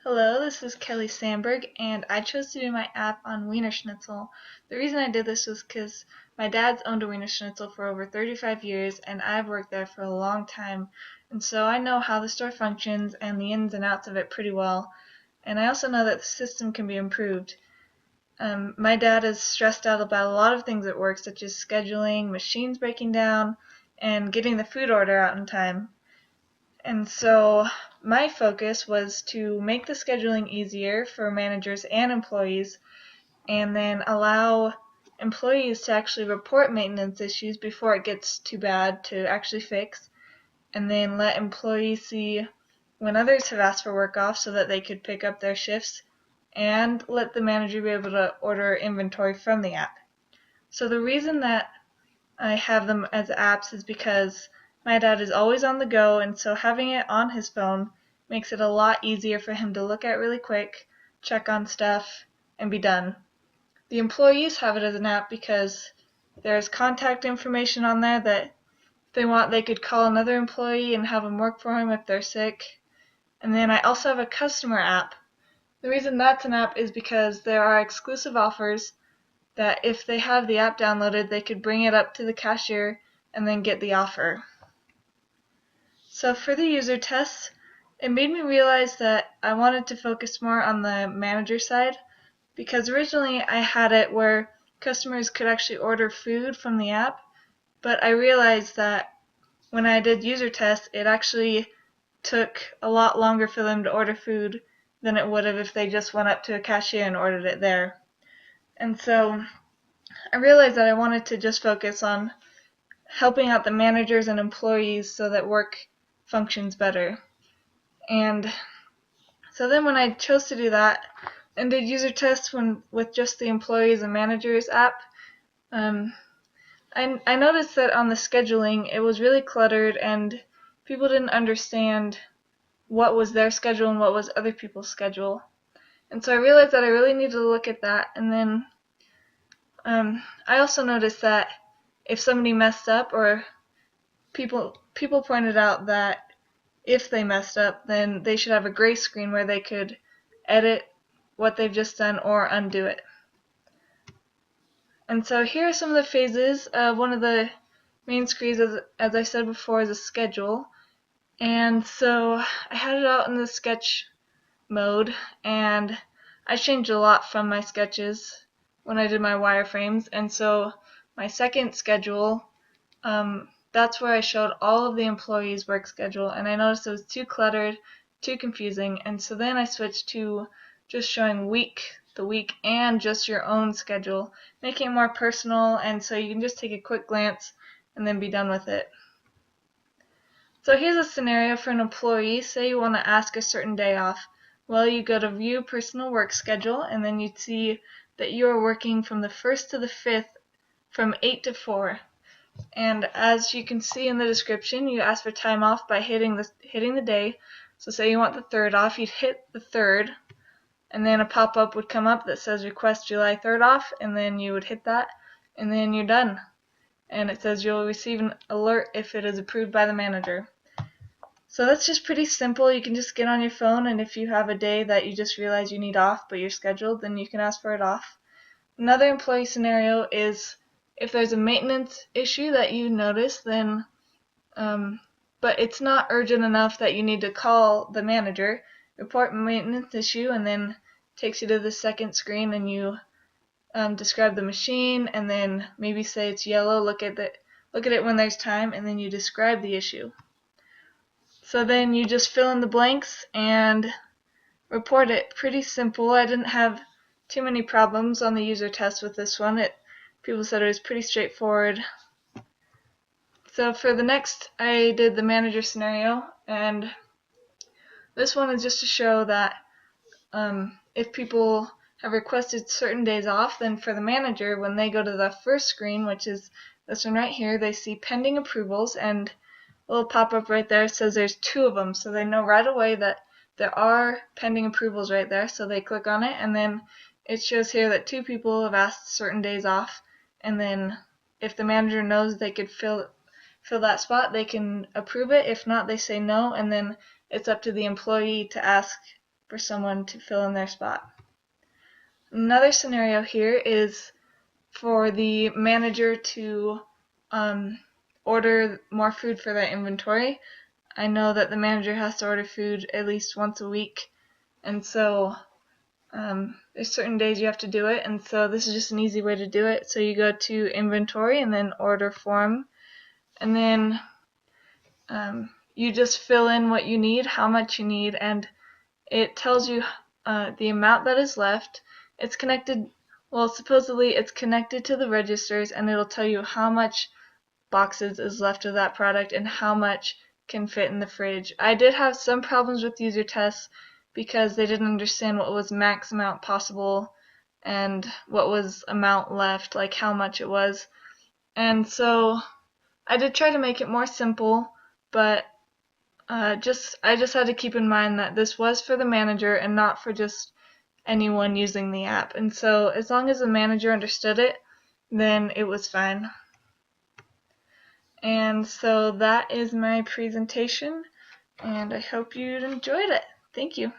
Hello, this is Kelli Sandberg, and I chose to do my app on Wiener Schnitzel. The reason I did this was because my dad's owned a Wiener Schnitzel for over 35 years, and I've worked there for a long time, and so I know how the store functions and the ins and outs of it pretty well, and I also know that the system can be improved. My dad is stressed out about a lot of things at work, such as scheduling, machines breaking down, and getting the food order out in time. And so my focus was to make the scheduling easier for managers and employees, and then allow employees to actually report maintenance issues before it gets too bad to actually fix, and then let employees see when others have asked for work off so that they could pick up their shifts, and let the manager be able to order inventory from the app. So the reason that I have them as apps is because my dad is always on the go, and so having it on his phone makes it a lot easier for him to look at really quick, check on stuff, and be done. The employees have it as an app because there's contact information on there that if they want they could call another employee and have them work for him if they're sick. And then I also have a customer app. The reason that's an app is because there are exclusive offers that if they have the app downloaded, they could bring it up to the cashier and then get the offer. So for the user tests, it made me realize that I wanted to focus more on the manager side, because originally I had it where customers could actually order food from the app, but I realized that when I did user tests, it actually took a lot longer for them to order food than it would have if they just went up to a cashier and ordered it there. And so I realized that I wanted to just focus on helping out the managers and employees so that work functions better. And so then when I chose to do that and did user tests with just the employees and managers app, I noticed that on the scheduling it was really cluttered and people didn't understand what was their schedule and what was other people's schedule. And so I realized that I really needed to look at that. And then I also noticed that if somebody messed up, or people pointed out that if they messed up, then they should have a gray screen where they could edit what they've just done or undo it. And so here are some of the phases. One of the main screens, as I said before, is a schedule. And so I had it out in the sketch mode, and I changed a lot from my sketches when I did my wireframes. And so my second schedule, that's where I showed all of the employees' work schedule, and I noticed it was too cluttered, too confusing, and so then I switched to just showing the week, and just your own schedule, making it more personal, and so you can just take a quick glance and then be done with it. So here's a scenario for an employee. Say you want to ask a certain day off. Well, you go to View Personal Work Schedule, and then you'd see that you are working from the 1st to the 5th from 8 to 4. And as you can see in the description, you ask for time off by hitting the day. So say you want the 3rd off, you'd hit the 3rd, and then a pop-up would come up that says request July 3rd off, and then you would hit that, and then you're done. And it says you'll receive an alert if it is approved by the manager. So that's just pretty simple. You can just get on your phone, and if you have a day that you just realize you need off but you're scheduled, then you can ask for it off. Another employee scenario is if there's a maintenance issue that you notice, then but it's not urgent enough that you need to call the manager, report maintenance issue, and then takes you to the second screen, and you describe the machine, and then maybe say it's yellow, look at it when there's time, and then you describe the issue. So then you just fill in the blanks and report it. Pretty simple. I didn't have too many problems on the user test with this one. People said it was pretty straightforward. So for the next, I did the manager scenario, and this one is just to show that if people have requested certain days off, then for the manager, when they go to the first screen, which is this one right here, they see pending approvals, and a little pop-up right there says there's 2 of them, so they know right away that there are pending approvals right there. So they click on it, and then it shows here that 2 people have asked certain days off, and then if the manager knows they could fill that spot, they can approve it. If not, they say no, and then it's up to the employee to ask for someone to fill in their spot. Another scenario here is for the manager to order more food for their inventory. I know that the manager has to order food at least once a week, and so there's certain days you have to do it, and so this is just an easy way to do it. So you go to inventory and then order form, and then you just fill in what you need, how much you need, and it tells you the amount that is left. It's connected, well, supposedly it's connected to the registers, and it'll tell you how much boxes is left of that product and how much can fit in the fridge. I did have some problems with user tests because they didn't understand what was max amount possible and what was amount left, like how much it was. And so I did try to make it more simple, but I just had to keep in mind that this was for the manager and not for just anyone using the app. And so as long as the manager understood it, then it was fine. And so that is my presentation, and I hope you enjoyed it. Thank you.